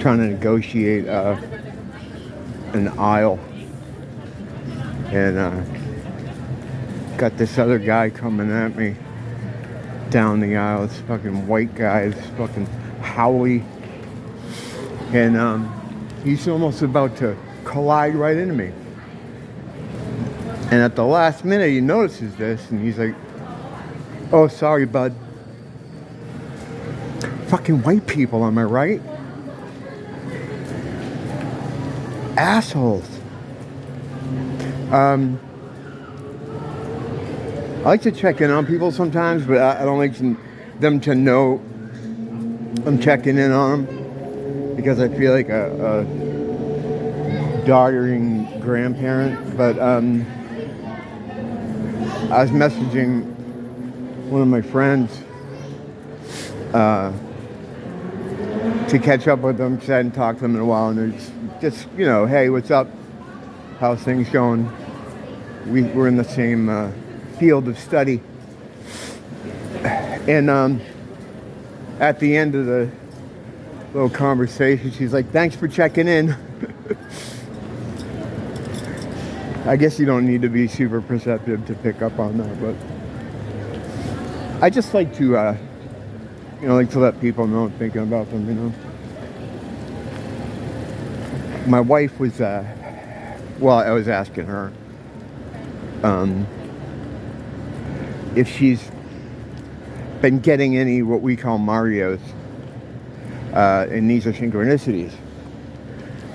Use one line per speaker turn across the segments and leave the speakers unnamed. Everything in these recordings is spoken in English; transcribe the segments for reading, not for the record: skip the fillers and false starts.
trying to negotiate an aisle, and got this other guy coming at me down the aisle. This fucking white guy, this fucking Howie, and he's almost about to collide right into me. And at the last minute, he notices this, and he's like, "Oh, sorry, bud." Fucking white people, am I right? Assholes. I like to check in on people sometimes, but I don't like them to know I'm checking in on them, because I feel like a doddering grandparent. But I was messaging one of my friends to catch up with them, because I hadn't talked to them in a while, and they're just you know, hey, what's up? How's things going? We're in the same field of study. And at the end of the little conversation, she's like, "Thanks for checking in." I guess you don't need to be super perceptive to pick up on that, but I just like to, like to let people know I'm thinking about them, you know. My wife was, I was asking her if she's been getting any what we call Marios, and these are synchronicities.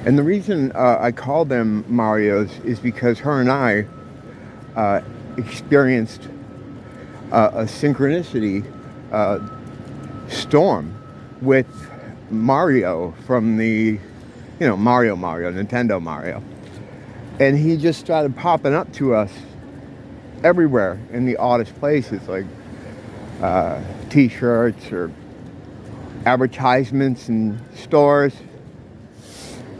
And the reason I call them Marios is because her and I experienced a synchronicity storm with Mario from the, Mario, Nintendo Mario. And he just started popping up to us everywhere in the oddest places, like t-shirts or advertisements in stores.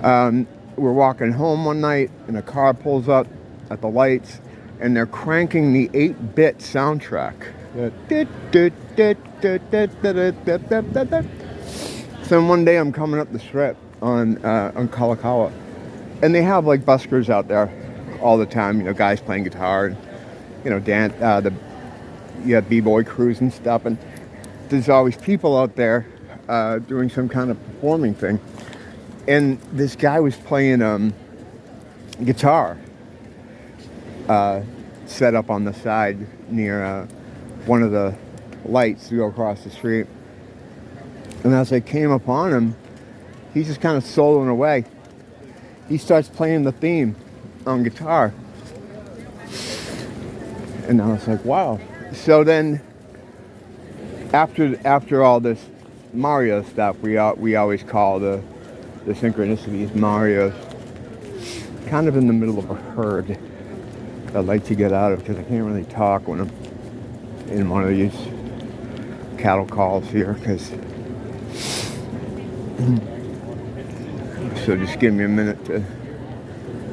We're walking home one night, and a car pulls up at the lights, and they're cranking the 8-bit soundtrack. So one day I'm coming up the strip on Kalakaua, and they have like buskers out there all the time, guys playing guitar, and you have b-boy crews and stuff, and there's always people out there doing some kind of performing thing. And this guy was playing guitar, set up on the side near one of the lights to go across the street. And as I came upon him, he's just kind of soloing away. He starts playing the theme on guitar. And I was like, wow. So then, after all this Mario stuff, we always call the synchronicities Marios. Kind of in the middle of a herd I'd like to get out of, because I can't really talk when I'm in one of these cattle calls here, so just give me a minute to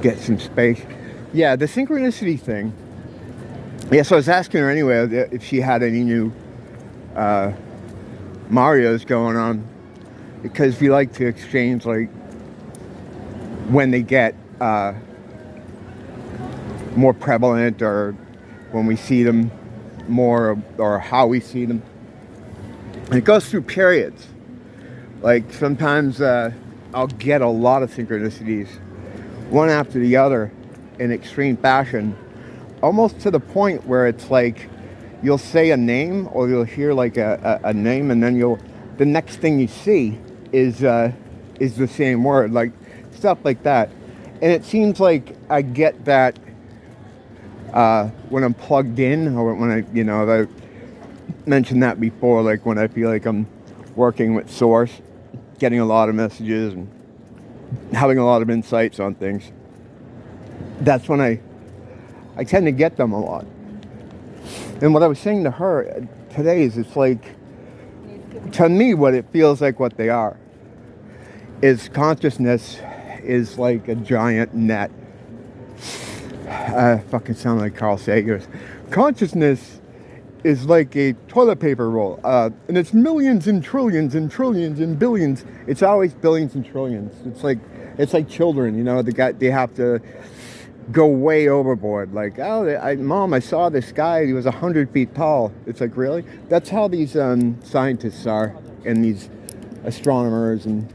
get some space. Yeah, the synchronicity thing. Yeah, so I was asking her anyway if she had any new Marios going on, because we like to exchange, like, when they get more prevalent, or when we see them more, or how we see them. And it goes through periods. Like, sometimes I'll get a lot of synchronicities, one after the other, in extreme fashion, almost to the point where it's like you'll say a name, or you'll hear like a name, and then the next thing you see is the same word, like stuff like that. And it seems like I get that when I'm plugged in, or when I mentioned that before, like when I feel like I'm working with Source, getting a lot of messages and having a lot of insights on things. That's when I tend to get them a lot. And what I was saying to her today is, it's like, to me, what it feels like, what they are, is consciousness is like a giant net. Fucking sound like Carl Sagan. Consciousness is like a toilet paper roll, and it's millions and trillions and trillions and billions. It's always billions and trillions. It's like children, you know. They have to go way overboard. Like, oh, Mom, I saw this guy. He was 100 feet tall. It's like, really? That's how these scientists are, and these astronomers and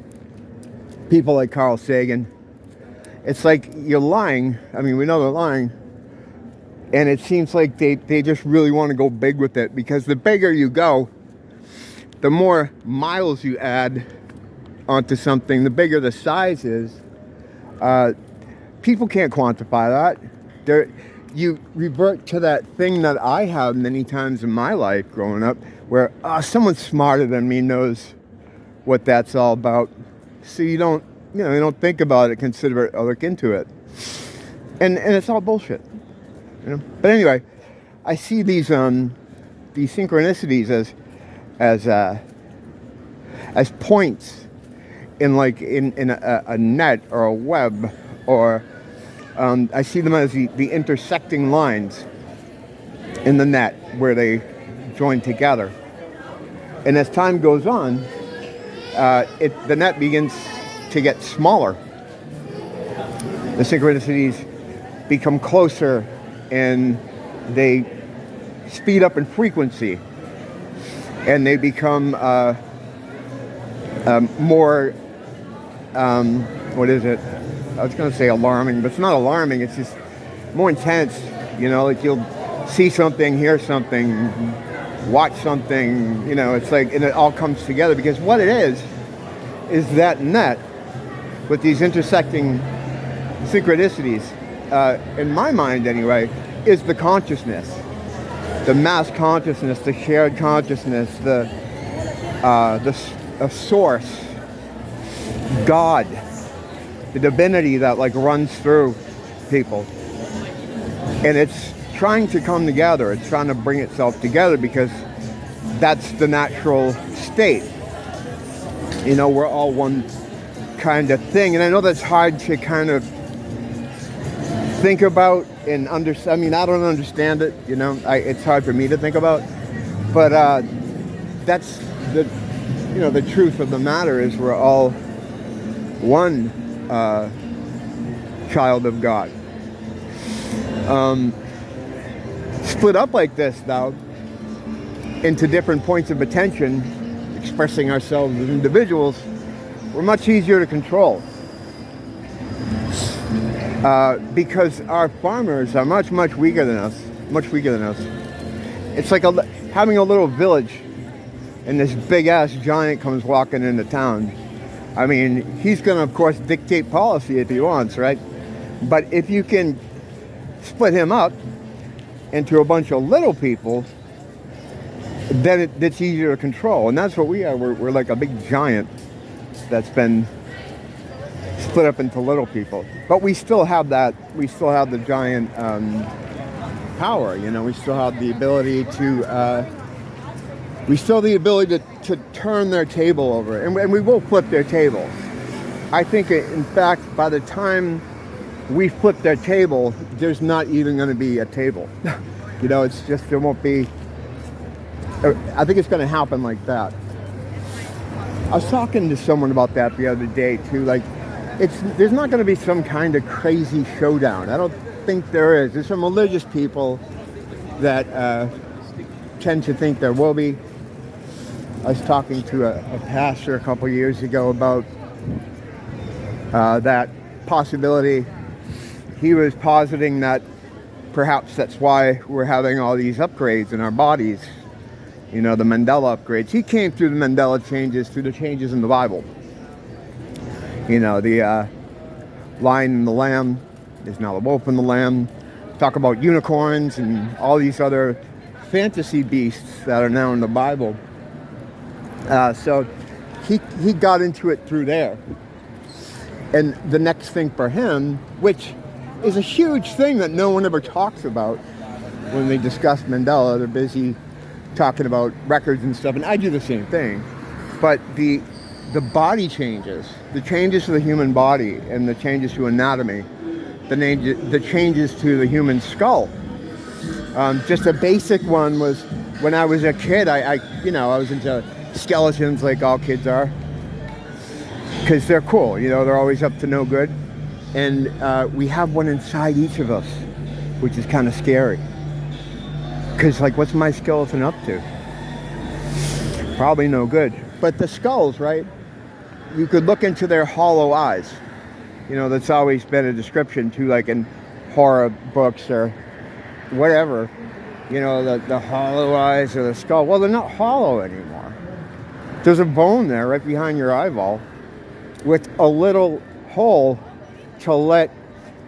people like Carl Sagan. It's like you're lying. I mean, we know they're lying. And it seems like they just really want to go big with it, because the bigger you go, the more miles you add onto something, the bigger the size is. People can't quantify that. You revert to that thing that I have many times in my life growing up, where someone smarter than me knows what that's all about. So you don't think about it, consider it, or look into it, and it's all bullshit. You know? But anyway, I see these synchronicities as points in a net or a web, or I see them as the intersecting lines in the net where they join together. And as time goes on, the net begins to get smaller. The synchronicities become closer, and they speed up in frequency, and they become more, what is it? I was going to say alarming, but it's not alarming. It's just more intense. You know, like you'll see something, hear something, watch something. You know, it's like, and it all comes together, because what it is that net with these intersecting synchronicities, in my mind anyway, is the consciousness, the mass consciousness, the shared consciousness, the source, God, the divinity that like runs through people. And it's trying to come together. It's trying to bring itself together, because that's the natural state. You know, we're all one kind of thing. And I know that's hard to kind of think about and understand. I mean, I don't understand it, you know. It's hard for me to think about. But that's the truth of the matter is we're all one child of God. Split up like this, though, into different points of attention, expressing ourselves as individuals, we're much easier to control. Because our farmers are much weaker than us. It's like having a little village, and this big-ass giant comes walking into town. I mean, he's going to, of course, dictate policy if he wants, right? But if you can split him up into a bunch of little people, then it's easier to control. And that's what we are. We're like a big giant that's been split up into little people. But we still have that. We still have the giant power. You know, we still have the ability to. We still have the ability to turn their table over, and we will flip their table. I think, in fact, by the time we flip their table, there's not even going to be a table. You know, it's just, there won't be. I think it's going to happen like that. I was talking to someone about that the other day too. Like, there's not going to be some kind of crazy showdown. I don't think there is. There's some religious people that tend to think there will be. I was talking to a pastor a couple years ago about that possibility. He was positing that perhaps that's why we're having all these upgrades in our bodies. You know, the Mandela upgrades. He came through the Mandela changes, through the changes in the Bible. You know, the lion and the lamb is now the wolf and the lamb. Talk about unicorns and all these other fantasy beasts that are now in the Bible. So he got into it through there. And the next thing for him, which is a huge thing that no one ever talks about when they discuss Mandela, they're busy talking about records and stuff, and I do the same thing. But the body changes, the changes to the human body and the changes to anatomy, the changes to the human skull, Just a basic one was when I was a kid. I was into skeletons like all kids are because they're cool. They're always up to no good, and we have one inside each of us, which is kind of scary. Because like, what's my skeleton up to? Probably no good. But the skulls, right? You could look into their hollow eyes. That's always been a description too, like in horror books or whatever. The hollow eyes or the skull. Well, they're not hollow anymore. There's a bone there right behind your eyeball with a little hole to let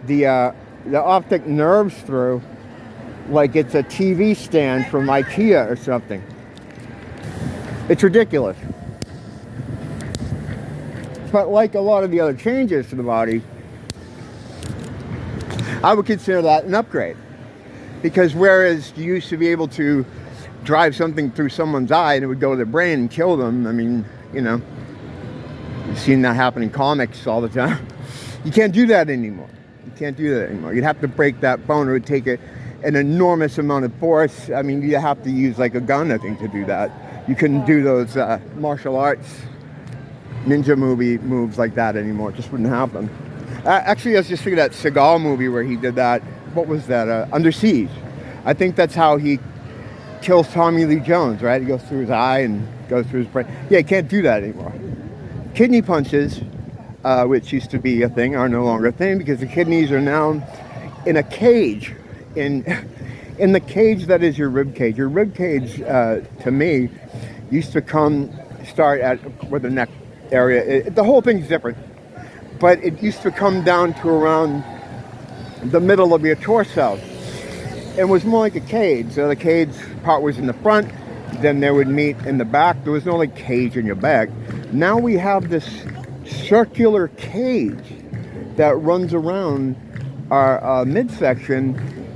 the optic nerves through, like it's a TV stand from IKEA or something. It's ridiculous. But like a lot of the other changes to the body, I would consider that an upgrade. Because whereas you used to be able to drive something through someone's eye and it would go to their brain and kill them, I mean, you've seen that happen in comics all the time. You can't do that anymore. You'd have to break that bone. It would take an enormous amount of force. I mean, you'd have to use like a gun, I think, to do that. You couldn't do those martial arts ninja movie moves like that anymore. It just wouldn't happen. Actually, I was just thinking that Seagal movie where he did that. What was that? Under Siege. I think that's how he kills Tommy Lee Jones, right? He goes through his eye and goes through his brain. Yeah, you can't do that anymore. Kidney punches, which used to be a thing, are no longer a thing because the kidneys are now in a cage. In the cage that is your rib cage. Your rib cage, to me, used to start at where the neck area. The whole thing's different, but it used to come down to around the middle of your torso. It was more like a cage. So the cage part was in the front, then they would meet in the back. There was no like cage in your back. Now we have this circular cage that runs around our midsection,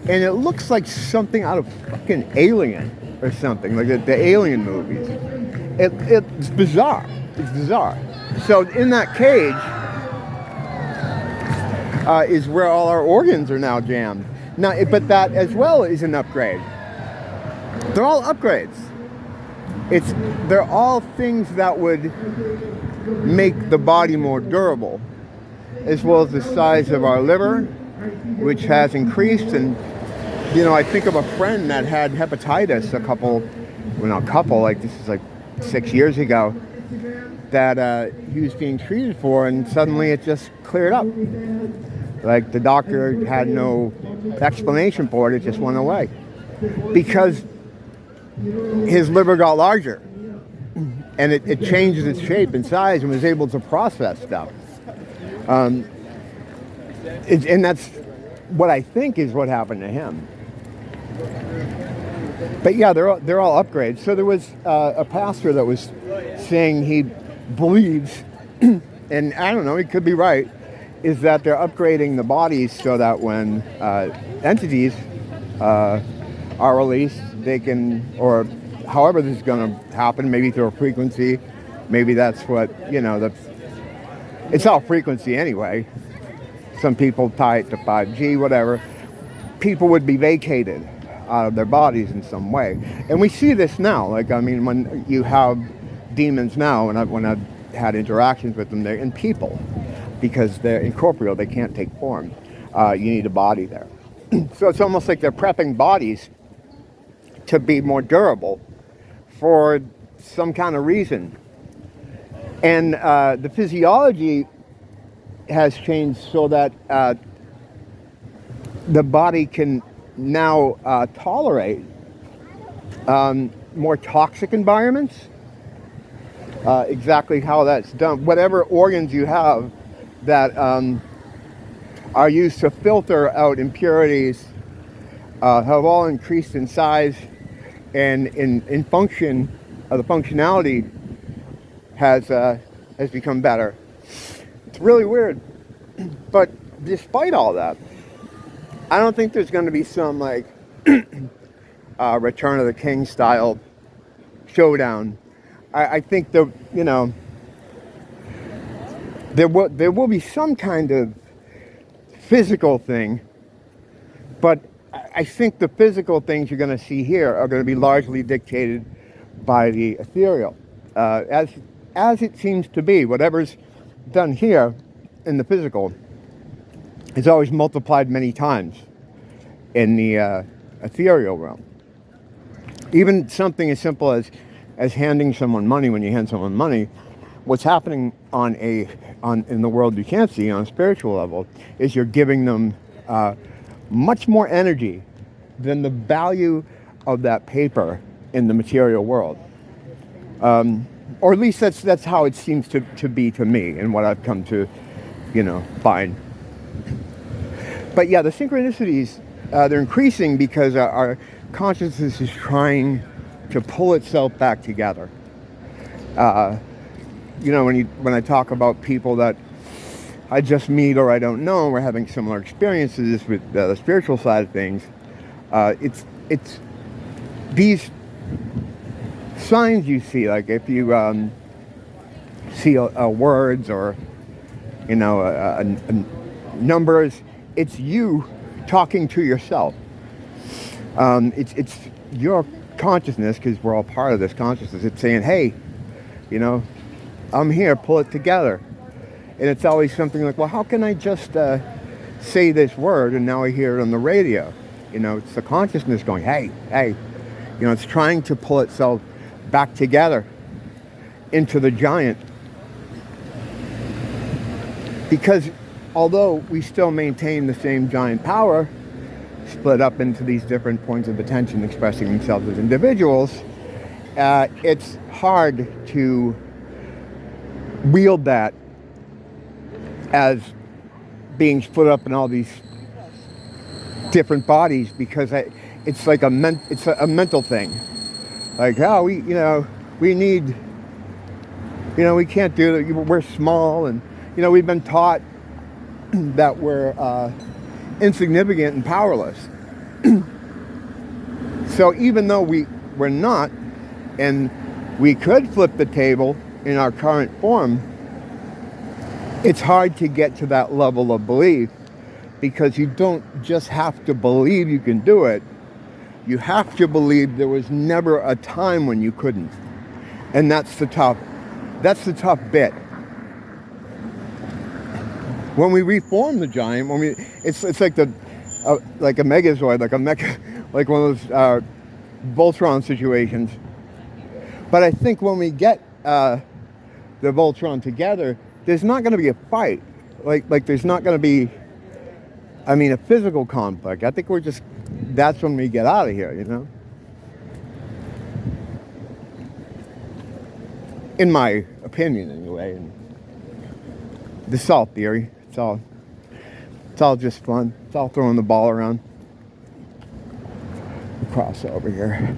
and it looks like something out of fucking Alien or something, like the Alien movies. It's bizarre. It's bizarre. So in that cage is where all our organs are now jammed. Now, but that as well is an upgrade. They're all upgrades. They're all things that would make the body more durable, as well as the size of our liver, which has increased. And I think of a friend that had hepatitis like this is like 6 years ago, that he was being treated for, and suddenly it just cleared up. Like the doctor had no explanation for it, it just went away. Because his liver got larger, and it changed its shape and size and was able to process stuff. And that's what I think is what happened to him. But yeah, they're all upgrades. So there was a pastor that was saying he believes, and I don't know, he could be right, is that they're upgrading the bodies so that when entities are released, they can, or however this is going to happen, maybe through a frequency, maybe that's what, it's all frequency anyway. Some people tie it to 5G, whatever. People would be vacated out of their bodies in some way. And we see this now. Like, I mean, when you have demons now, and when I've had interactions with them, they're in people because they're incorporeal. They can't take form. You need a body there. So it's almost like they're prepping bodies to be more durable for some kind of reason. And the physiology has changed so that the body can now tolerate more toxic environments. Exactly how that's done. Whatever organs you have that are used to filter out impurities have all increased in size and in function. The functionality has become better. It's really weird. But despite all that, I don't think there's going to be some like Return of the King style showdown. I think there will be some kind of physical thing, but I think the physical things you're going to see here are going to be largely dictated by the ethereal, as it seems to be. Whatever's done here in the physical is always multiplied many times in the ethereal realm. Even something as simple as handing someone money. When you hand someone money, what's happening in the world you can't see on a spiritual level is you're giving them much more energy than the value of that paper in the material world. Or at least that's how it seems to be to me, and what I've come to, find. But yeah, the synchronicities, they're increasing because our consciousness is trying to pull itself back together. When I talk about people that I just meet or I don't know, and we're having similar experiences with the spiritual side of things, it's these signs you see, like if you see words or numbers, it's you talking to yourself. It's your consciousness, because we're all part of this consciousness. It's saying, hey, I'm here, pull it together. And it's always something like, well, how can I just say this word and now I hear it on the radio? It's the consciousness going, hey. It's trying to pull itself back together into the giant. Because although we still maintain the same giant power, split up into these different points of attention expressing themselves as individuals, it's hard to wield that as being split up in all these different bodies, because it's like a mental thing. Like, oh, we need, we can't do it. We're small, and we've been taught that we're insignificant and powerless. So even though we're not, and we could flip the table in our current form, it's hard to get to that level of belief, because you don't just have to believe you can do it. You have to believe there was never a time when you couldn't. And that's the tough bit. When we reform the giant, it's like like a megazord, like one of those Voltron situations. But I think when we get the Voltron together, there's not going to be a fight. Like there's not going to be, a physical conflict. I think that's when we get out of here, In my opinion, anyway. And this is all theory. It's all just fun. It's all throwing the ball around. We'll cross over here.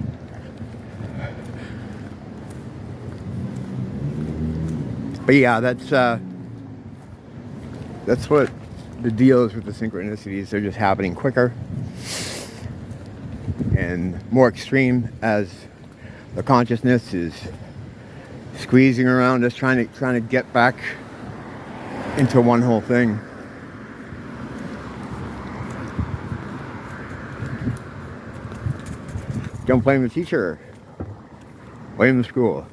But yeah, that's what the deal is with the synchronicities. They're just happening quicker and more extreme as the consciousness is squeezing around us, trying to get back into one whole thing. Don't blame the teacher. Blame the school.